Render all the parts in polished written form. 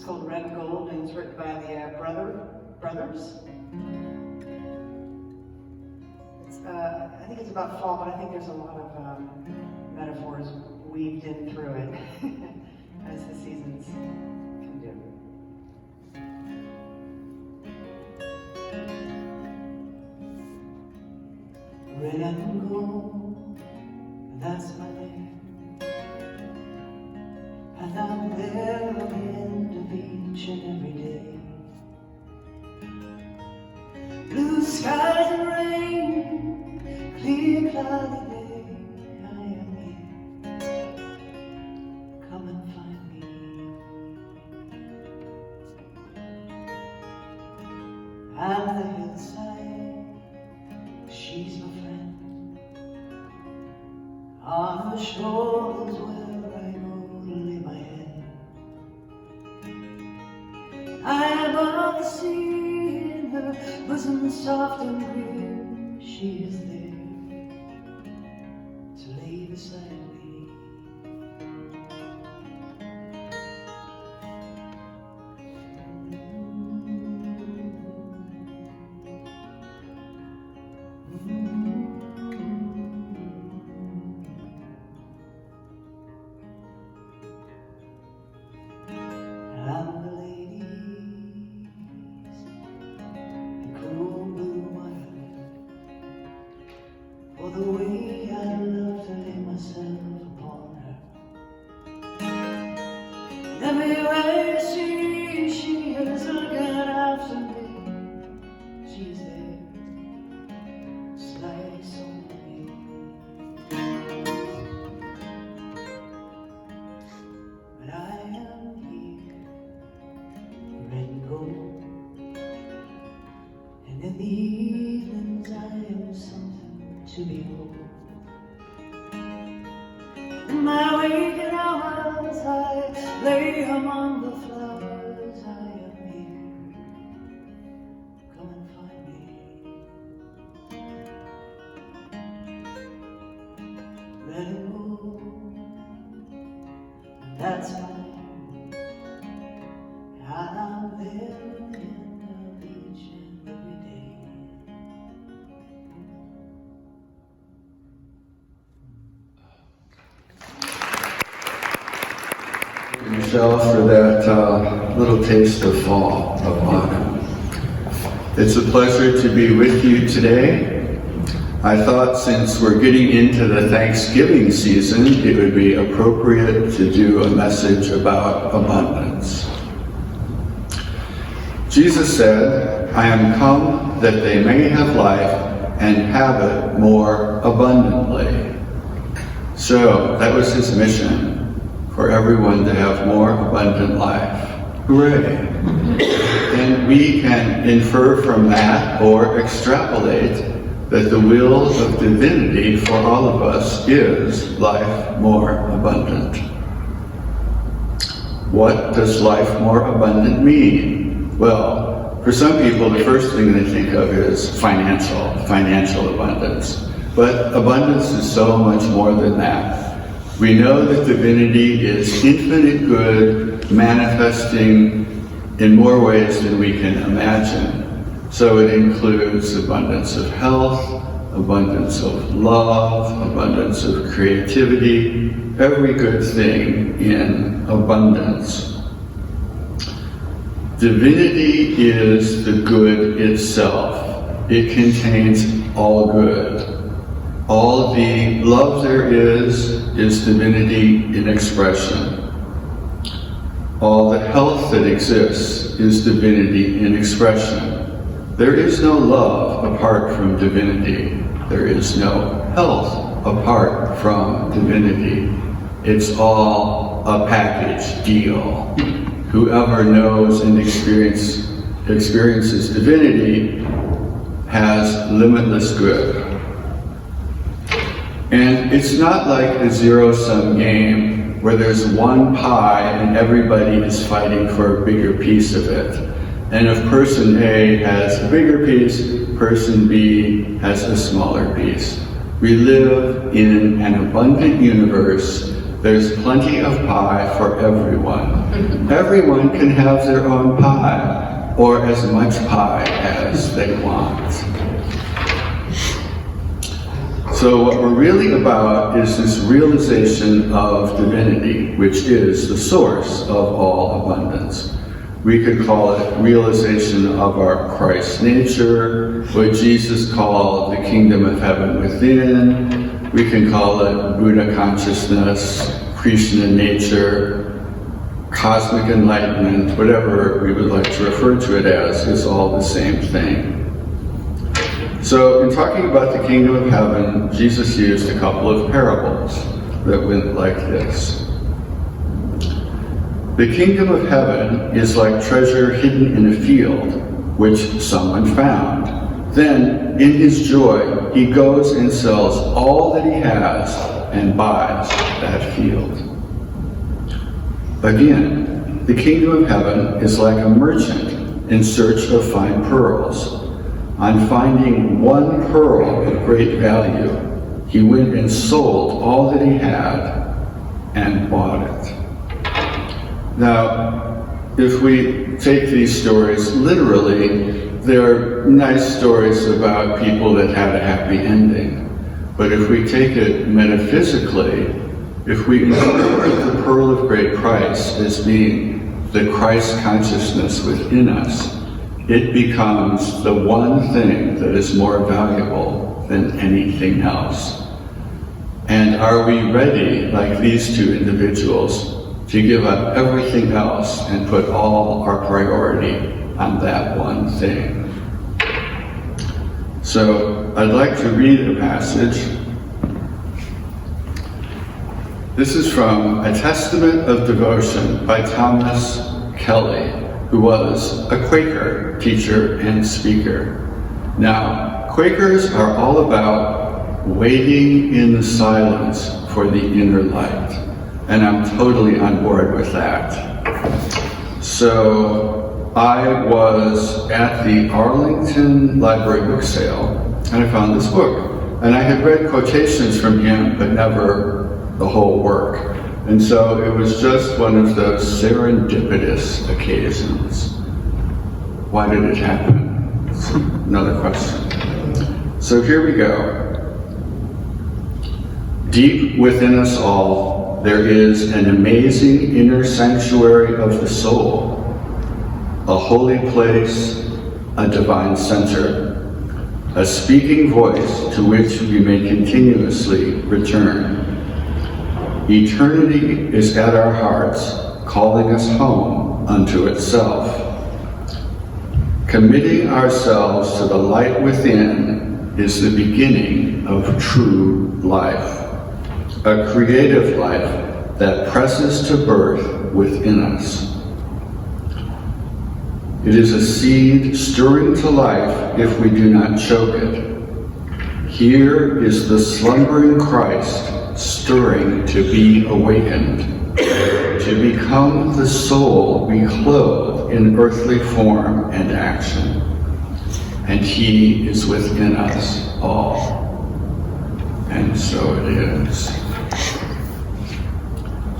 called Red and Gold, and it's written by the brothers. It's, I think it's about fall, but I think there's a lot of metaphors weaved in through it, as the seasons can do. Red and gold, that's my name, and I'm there at the end of each and every day. Blue skies and rain, clear cloudy day, I am here, come and find me. And the hillside, she's my friend, on the shore is where I go to lay my head. I am on the sea, in her bosom soft and green, she is there to lay beside me. And the ladies, the cool blue water, for the way I love to lay myself upon her. And everywhere I see, she is looking after me. She's there, slice on me. But I am here, red and gold, and in the evenings I am something to behold. In my waking hours I lay among the flowers, I am here, come and find me. Red and gold, that's my name, I'm there at the end of each and every day. Michelle, for that little taste of fall, of autumn. It's a pleasure to be with you today. I thought since we're getting into the Thanksgiving season, it would be appropriate to do a message about abundance. Jesus said, I am come that they may have life and have it more abundantly. So that was his mission, for everyone to have more abundant life. Hooray! And we can infer from that or extrapolate that the will of divinity for all of us is life more abundant. What does life more abundant mean? Well, for some people, the first thing they think of is financial abundance. But abundance is so much more than that. We know that divinity is infinite good, manifesting in more ways than we can imagine. So it includes abundance of health, abundance of love, abundance of creativity, every good thing in abundance. Divinity is the good itself. It contains all good. All the love there is divinity in expression. All the health that exists is divinity in expression. There is no love apart from divinity. There is no health apart from divinity. It's all a package deal. Whoever knows and experiences divinity has limitless good. And it's not like a zero-sum game where there's one pie and everybody is fighting for a bigger piece of it. And if person A has a bigger piece, person B has a smaller piece. We live in an abundant universe There's plenty of pie for everyone. Everyone can have their own pie, or as much pie as they want. So what we're really about is this realization of divinity, which is the source of all abundance. We could call it realization of our Christ nature, what Jesus called the kingdom of heaven within. We can call it Buddha consciousness, Krishna nature, cosmic enlightenment, whatever we would like to refer to it as, is all the same thing. So in talking about the kingdom of heaven, Jesus used a couple of parables that went like this. The kingdom of heaven is like treasure hidden in a field, which someone found. Then, in his joy, he goes and sells all that he has and buys that field. Again, the kingdom of heaven is like a merchant in search of fine pearls. On finding one pearl of great value, he went and sold all that he had and bought it. Now, if we take these stories literally, they're nice stories about people that had a happy ending. But if we take it metaphysically, if we interpret the pearl of great price as being the Christ consciousness within us, it becomes the one thing that is more valuable than anything else. And are we ready, like these two individuals, to give up everything else and put all our priority on that one thing? So I'd like to read a passage. This is from A Testament of Devotion by Thomas Kelly, who was a Quaker teacher and speaker. Now, Quakers are all about waiting in the silence for the inner light, and I'm totally on board with that. So I was at the Arlington Library book sale, and I found this book, and I had read quotations from him, but never the whole work. And so it was just one of those serendipitous occasions. Why did it happen? It's another question. So here we go. Deep within us all, there is an amazing inner sanctuary of the soul, a holy place, a divine center, a speaking voice to which we may continuously return. Eternity is at our hearts, calling us home unto itself. Committing ourselves to the light within is the beginning of true life, a creative life that presses to birth within us. It is a seed stirring to life if we do not choke it. Here is the slumbering Christ stirring to be awakened, to become the soul we clothe in earthly form and action. And he is within us all. And so it is.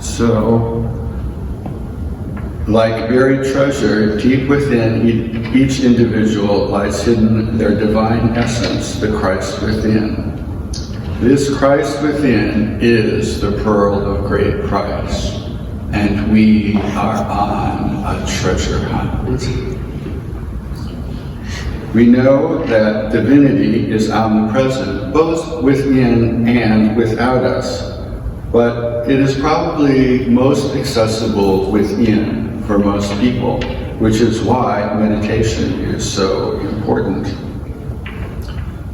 So, like buried treasure, deep within each individual lies hidden their divine essence, the Christ within. This Christ within is the pearl of great price, and we are on a treasure hunt. We know that divinity is omnipresent, both within and without us, but it is probably most accessible within for most people, which is why meditation is so important.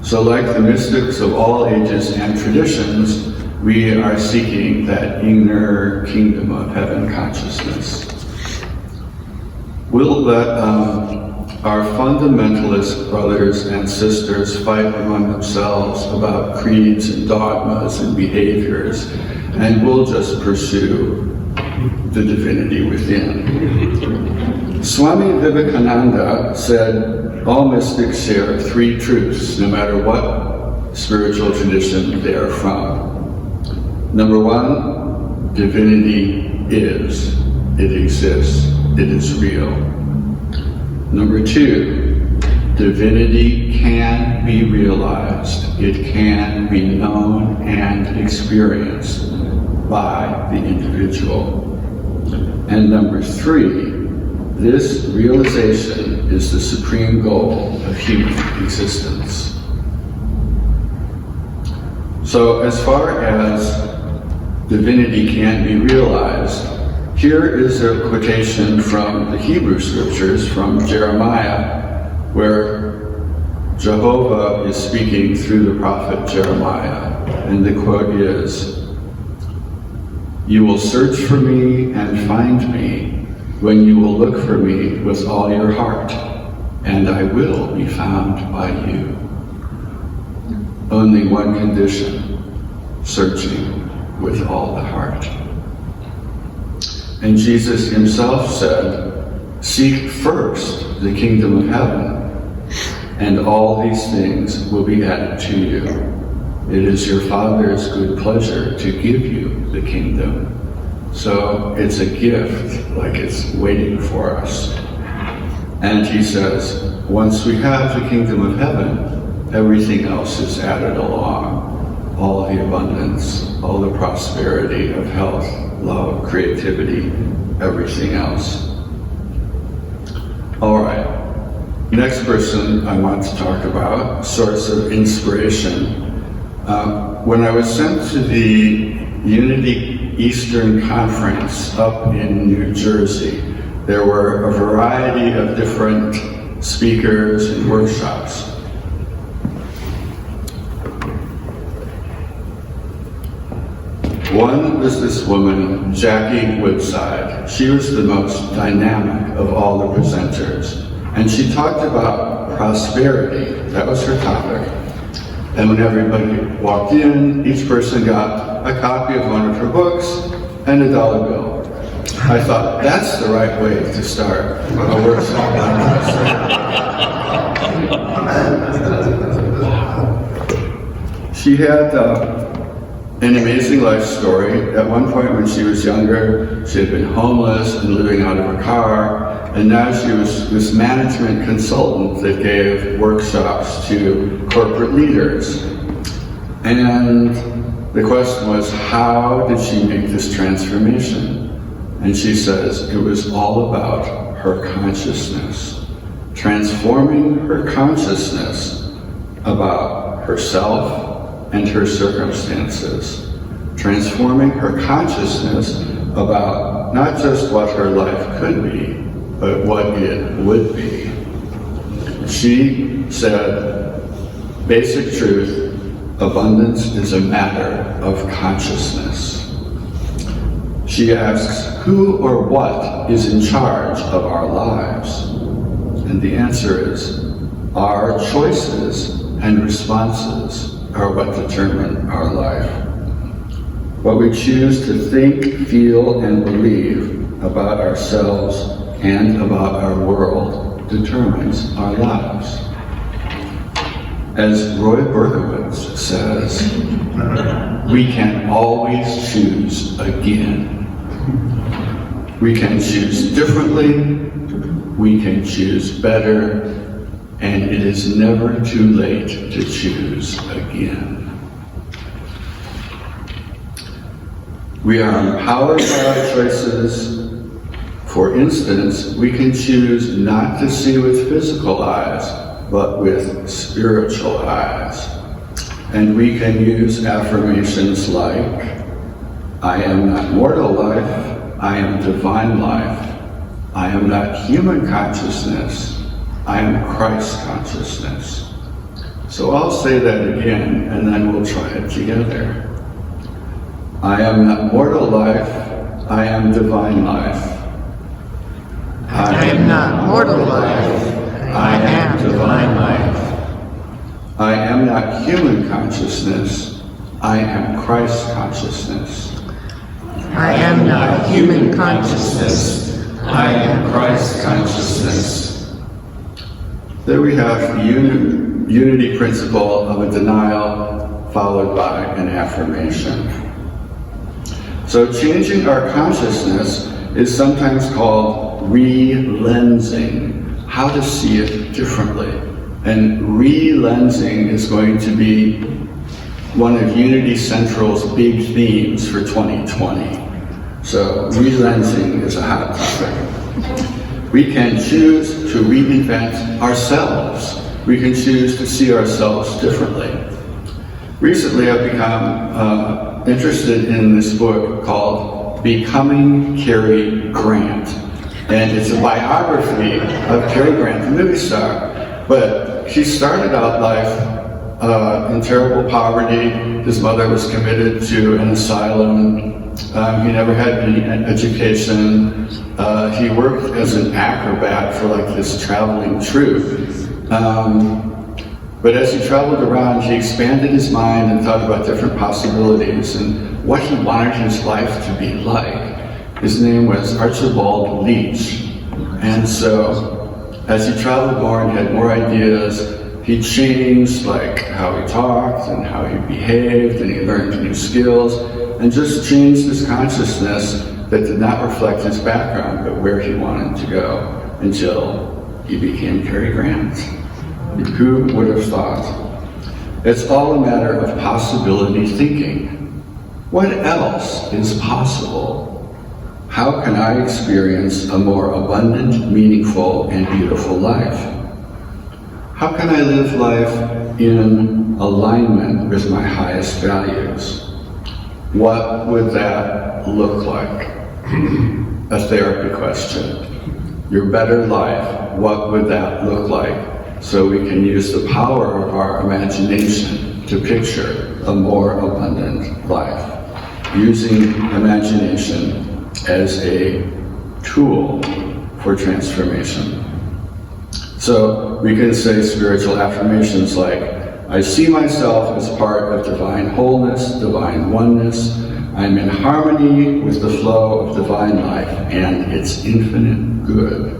So like the mystics of all ages and traditions, we are seeking that inner kingdom of heaven consciousness. We'll let our fundamentalist brothers and sisters fight among themselves about creeds and dogmas and behaviors, and we'll just pursue the divinity within. Swami Vivekananda said, all mystics share three truths, no matter what spiritual tradition they are from. Number one, divinity is. It exists. It is real. Number 2, divinity can be realized. It can be known and experienced by the individual. And number 3, this realization is the supreme goal of human existence. So as far as divinity can be realized, here is a quotation from the Hebrew scriptures, from Jeremiah, where Jehovah is speaking through the prophet Jeremiah. And the quote is, "You will search for me and find me when you will look for me with all your heart, and I will be found by you." Only one condition: searching with all the heart. And Jesus himself said, "Seek first the kingdom of heaven, and all these things will be added to you. It is your Father's good pleasure to give you the kingdom." So it's a gift, like it's waiting for us. And he says, once we have the kingdom of heaven, everything else is added along. All the abundance, all the prosperity of health, love, creativity, everything else. All right, next person I want to talk about, source of inspiration. When I was sent to the Unity Eastern Conference up in New Jersey, there were a variety of different speakers and workshops. One was this woman, Jackie Woodside. She was the most dynamic of all the presenters. And she talked about prosperity. That was her topic. And when everybody walked in, each person got a copy of one of her books and a $1 bill. I thought, that's the right way to start a workshop. She had an amazing life story. At one point when she was younger, she had been homeless and living out of a car, and now she was this management consultant that gave workshops to corporate leaders. And the question was, how did she make this transformation? And she says it was all about her consciousness, transforming her consciousness about herself and her circumstances, transforming her consciousness about not just what her life could be, but what it would be. She said, basic truth, abundance is a matter of consciousness. She asks, who or what is in charge of our lives? And the answer is, our choices and responses are what determine our life. What we choose to think, feel, and believe about ourselves and about our world determines our lives. As Roy Berkowitz says, we can always choose again. We can choose differently, we can choose better, and it is never too late to choose again. We are empowered by our choices. For instance, we can choose not to see with physical eyes, but with spiritual eyes. And we can use affirmations like, I am not mortal life, I am divine life. I am not human consciousness, I am Christ consciousness. So I'll say that again, and then we'll try it together. I am not mortal life, I am divine life. I am not mortal life, I am divine life. I am not human consciousness, I am Christ consciousness. I am not human consciousness, I am Christ consciousness. There we have the unity principle of a denial followed by an affirmation. So changing our consciousness is sometimes called re-lensing, how to see it differently. And re-lensing is going to be one of Unity Central's big themes for 2020. So re-lensing is a hot topic. We can choose to reinvent ourselves. We can choose to see ourselves differently. Recently, I've become interested in this book called Becoming Cary Grant. And it's a biography of Cary Grant, the movie star. But he started out life in terrible poverty. His mother was committed to an asylum. He never had any education. He worked as an acrobat for like this traveling troupe. But as he traveled around, he expanded his mind and thought about different possibilities and what he wanted his life to be like. His name was Archibald Leach. And so, as he traveled more and had more ideas, he changed like how he talked and how he behaved, and he learned new skills, and just changed his consciousness that did not reflect his background, but where he wanted to go, until he became Cary Grant. Who would have thought? It's all a matter of possibility thinking. What else is possible? How can I experience a more abundant, meaningful, and beautiful life? How can I live life in alignment with my highest values? What would that look like? A therapy question. Your better life, what would that look like? So we can use the power of our imagination to picture a more abundant life. Using imagination as a tool for transformation. So we can say spiritual affirmations like, I see myself as part of divine wholeness, divine oneness. I'm in harmony with the flow of divine life and its infinite good.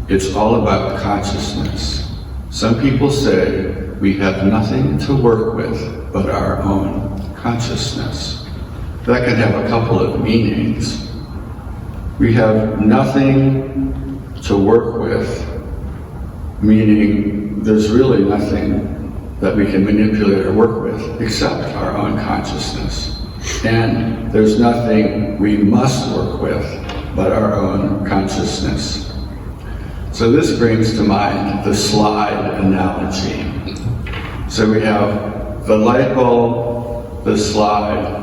It's all about consciousness. Some people say we have nothing to work with but our own consciousness. That can have a couple of meanings. We have nothing to work with, meaning there's really nothing that we can manipulate or work with except our own consciousness. And there's nothing we must work with but our own consciousness. So this brings to mind the slide analogy. So we have the light bulb, the slide,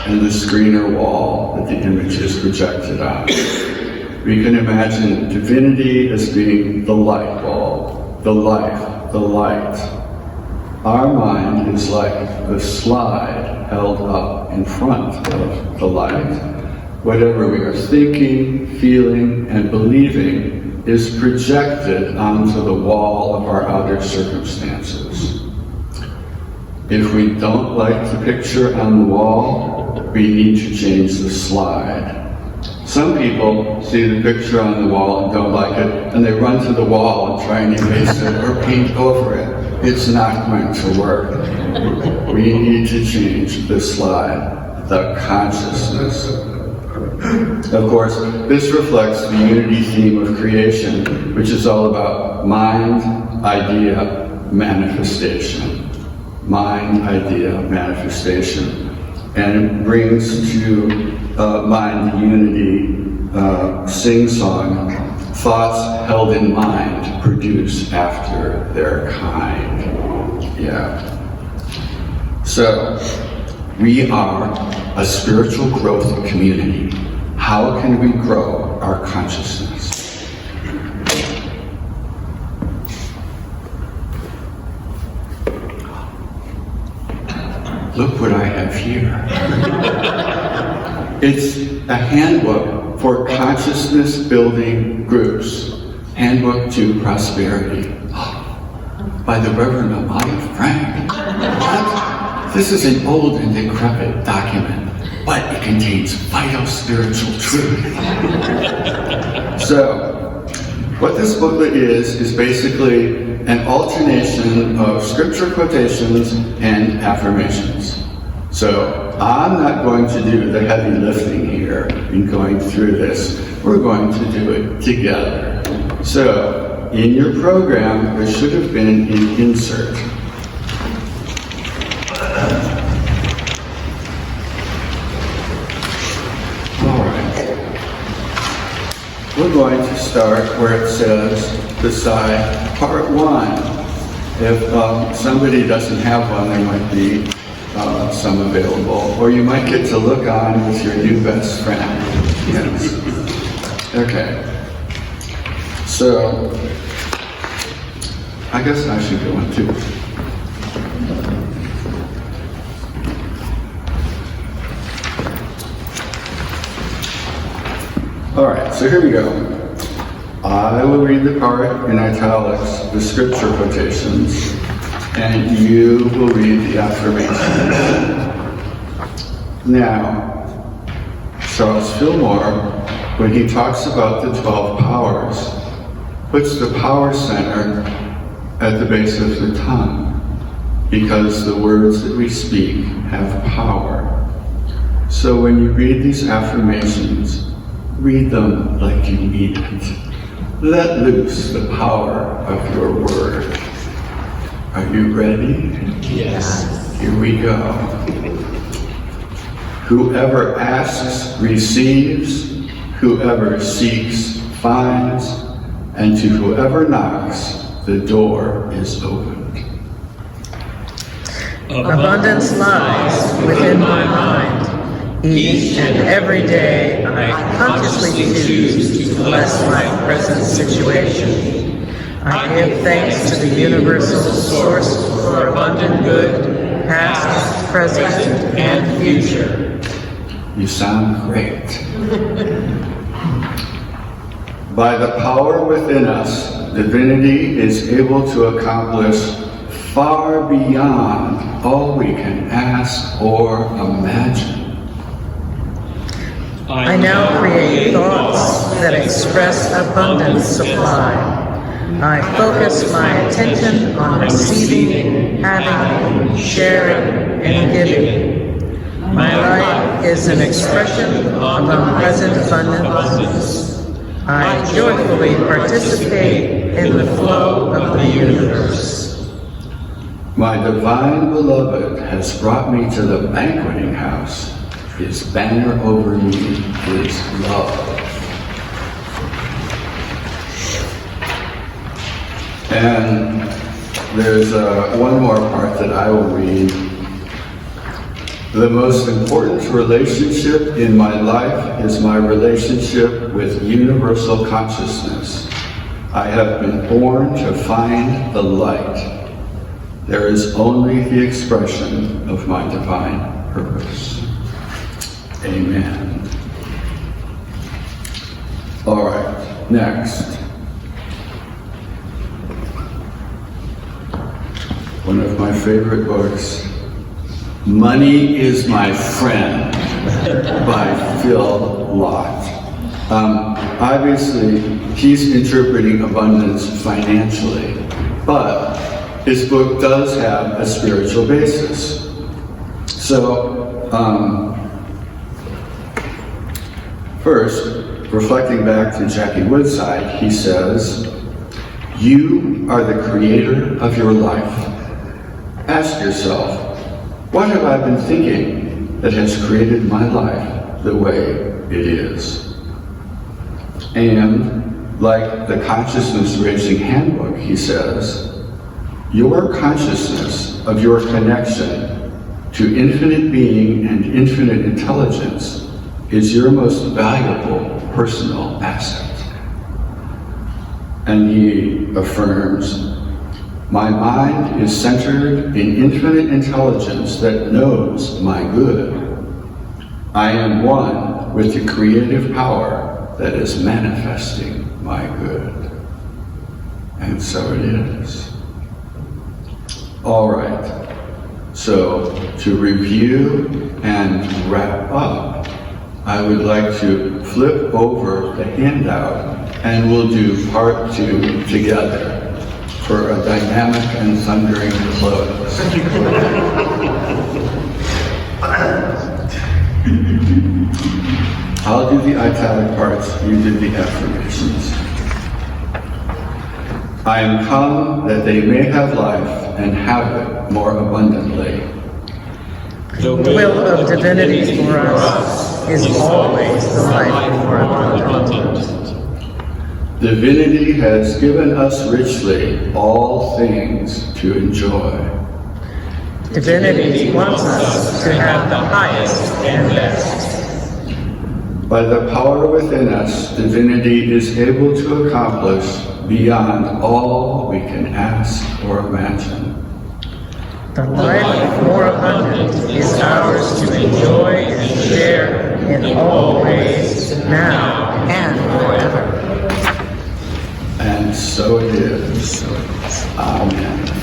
and the screen or wall that the image is projected on. We can imagine divinity as being the light bulb, the life, the light. Our mind is like the slide held up in front of the light. Whatever we are thinking, feeling, and believing is projected onto the wall of our outer circumstances. If we don't like the picture on the wall, we need to change the slide. Some people see the picture on the wall and don't like it, and they run to the wall and try and erase it or paint over it. It's not going to work. We need to change the slide, the consciousness. Of course, this reflects the unity theme of creation, which is all about mind, idea, manifestation. Mind, idea, manifestation. And it brings to mind the unity sing-song, thoughts held in mind produce after their kind. Yeah. So, we are a spiritual growth community. How can we grow our consciousness? Look what I have here. It's a handbook for consciousness building groups. Handbook to Prosperity. By the Reverend Amaya Frank. What? This is an old and decrepit document, but it contains vital spiritual truth. So, what this booklet is basically an alternation of scripture quotations and affirmations. So, I'm not going to do the heavy lifting here in going through this. We're going to do it together. So, in your program, there should have been an insert. All right. We're going to start where it says beside part 1. If somebody doesn't have one, there might be some available, or you might get to look on with your new best friend. Yes. Okay. So, I guess I should go on too. All right, so here we go. I will read the part in italics, the scripture quotations, and you will read the affirmations. Now, Charles Fillmore, when he talks about the 12 powers, puts the power center at the base of the tongue, because the words that we speak have power. So when you read these affirmations, read them like you mean it. Let loose the power of your word. Are you ready? Yes. Here we go. Whoever asks receives, whoever seeks finds, and to whoever knocks, the door is opened. Abundance lies within my mind. Each and every day I consciously choose to bless my present situation. I give thanks to the universal source for abundant good, past, present, and future. You sound great. By the power within us, divinity is able to accomplish far beyond all we can ask or imagine. I now create thoughts that express abundant supply. I focus my attention on receiving, having, sharing, and giving. My life is an expression of present abundance. I joyfully participate in the flow of the universe. My divine beloved has brought me to the banqueting house. His banner over me is love. And there's one more part that I will read. The most important relationship in my life is my relationship with universal consciousness. I have been born to find the light. There is only the expression of my divine purpose. Amen. All right, next. One of my favorite books, Money is My Friend by Phil LUT. Obviously, he's interpreting abundance financially, but his book does have a spiritual basis. So, first, reflecting back to Jackie Woodside, he says, you are the creator of your life. Ask yourself, what have I been thinking that has created my life the way it is? And like the Consciousness Raising Handbook, he says, your consciousness of your connection to infinite being and infinite intelligence is your most valuable personal asset. And he affirms, my mind is centered in infinite intelligence that knows my good. I am one with the creative power that is manifesting my good. And so it is. All right. So to review and wrap up, I would like to flip over the handout and we'll do part 2 together for a dynamic and thundering close. I'll do the italic parts, you do the affirmations. I am come that they may have life and have it more abundantly. The will of divinity for us is always the life more abundant. Divinity has given us richly all things to enjoy. Divinity wants us to have the highest and best. By the power within us, divinity is able to accomplish beyond all we can ask or imagine. The life more abundant is ours to enjoy and share in all ways, now and forever. And so it is. Amen.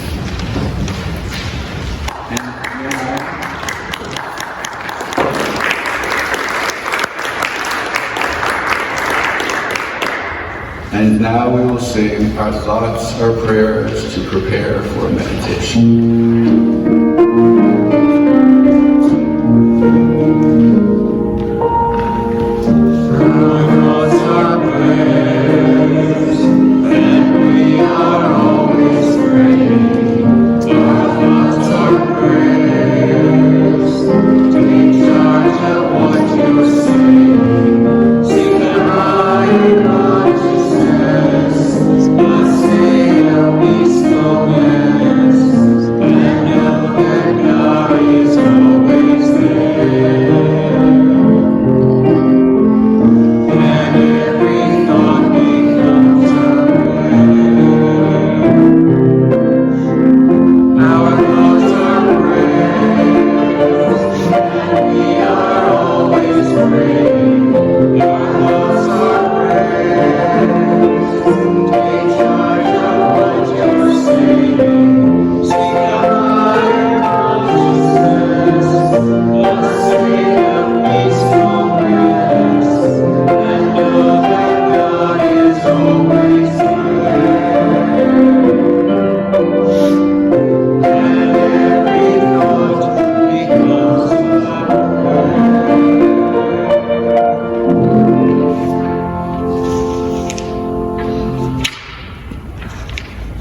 And now we will sing our thoughts, our prayers to prepare for meditation.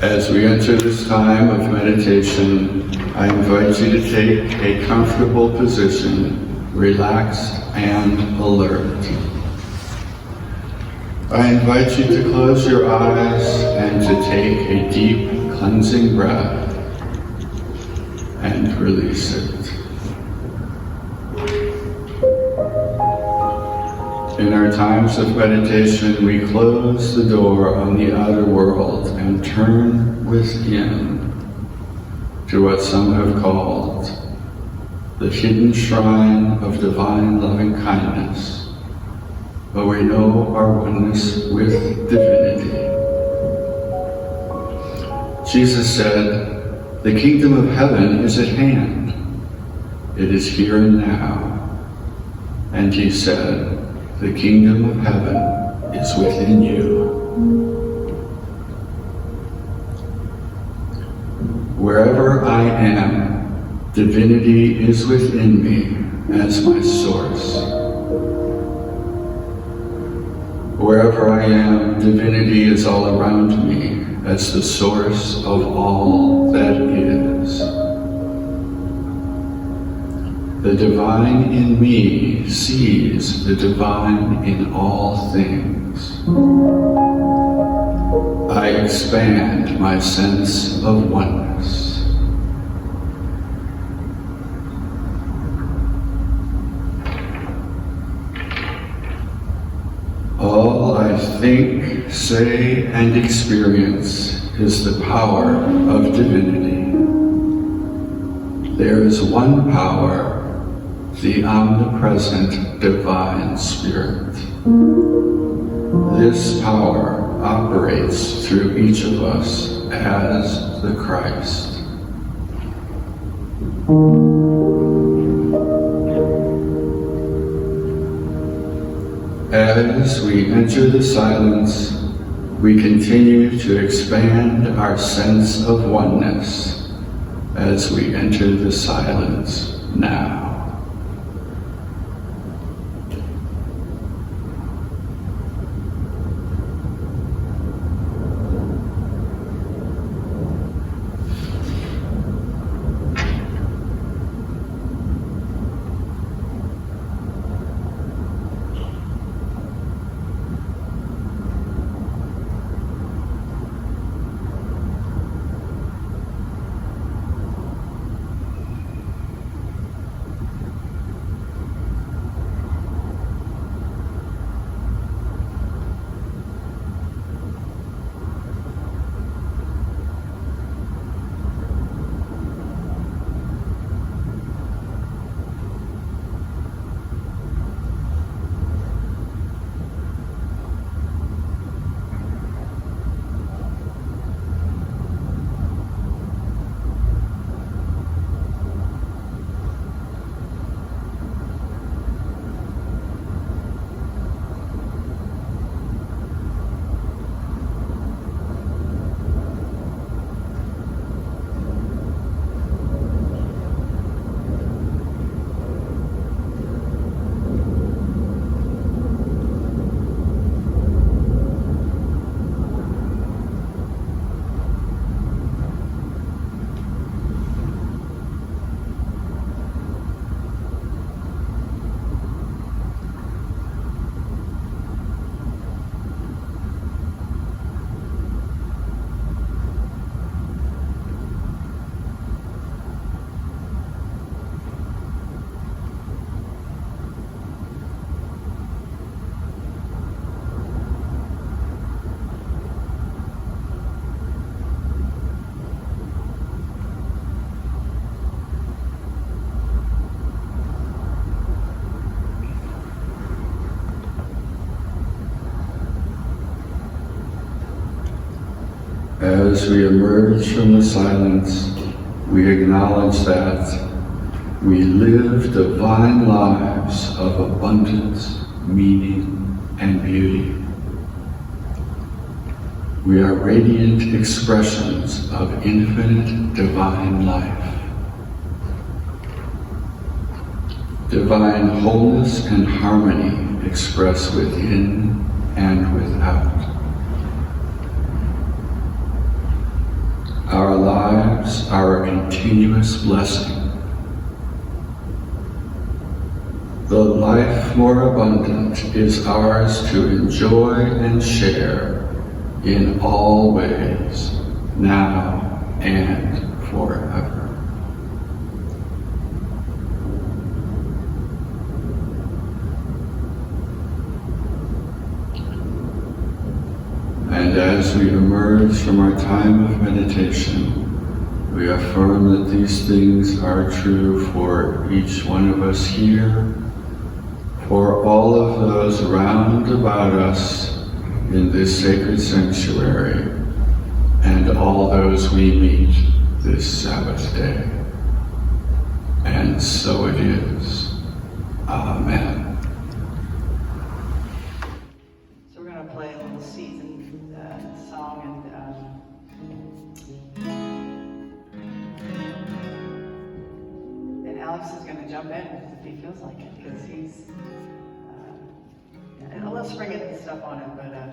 As we enter this time of meditation, I invite you to take a comfortable position, relaxed and alert. I invite you to close your eyes and to take a deep cleansing breath and release it. In our times of meditation, we close the door on the outer world and turn within to what some have called the hidden shrine of divine loving kindness, but we know our oneness with divinity. Jesus said, "The kingdom of heaven is at hand. It is here and now." And he said, "The kingdom of heaven is within you." Wherever I am, divinity is within me as my source. Wherever I am, divinity is all around me as the source of all that is. The divine in me sees the divine in all things. I expand my sense of oneness. All I think, say, and experience is the power of divinity. There is one power, the omnipresent divine spirit. This power operates through each of us as the Christ. As we enter the silence, we continue to expand our sense of oneness as we enter the silence now. As we emerge from the silence, we acknowledge that we live divine lives of abundance, meaning, and beauty. We are radiant expressions of infinite divine life. Divine wholeness and harmony expressed within and without. Our lives are a continuous blessing. The life more abundant is ours to enjoy and share in all ways, now and forever. And as we emerge from our time of meditation, we affirm that these things are true for each one of us here, for all of those round about us in this sacred sanctuary, and all those we meet this Sabbath day. And so it is. Amen. So we're going to play a little season song, and Alex is going to jump in if he feels like it, because he's and let's bring it stuff on him, but then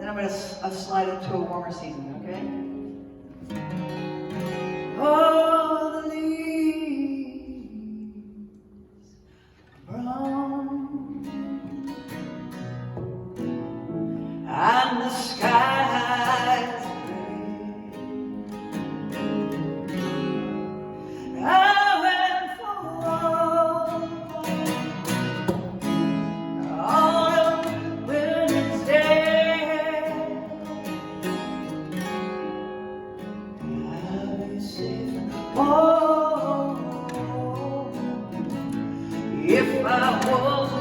I'm going to slide into a warmer season, okay? Oh, the leaves brown and the skies gray. I went for a walk on a winter's day. I'll be safe and warm if I was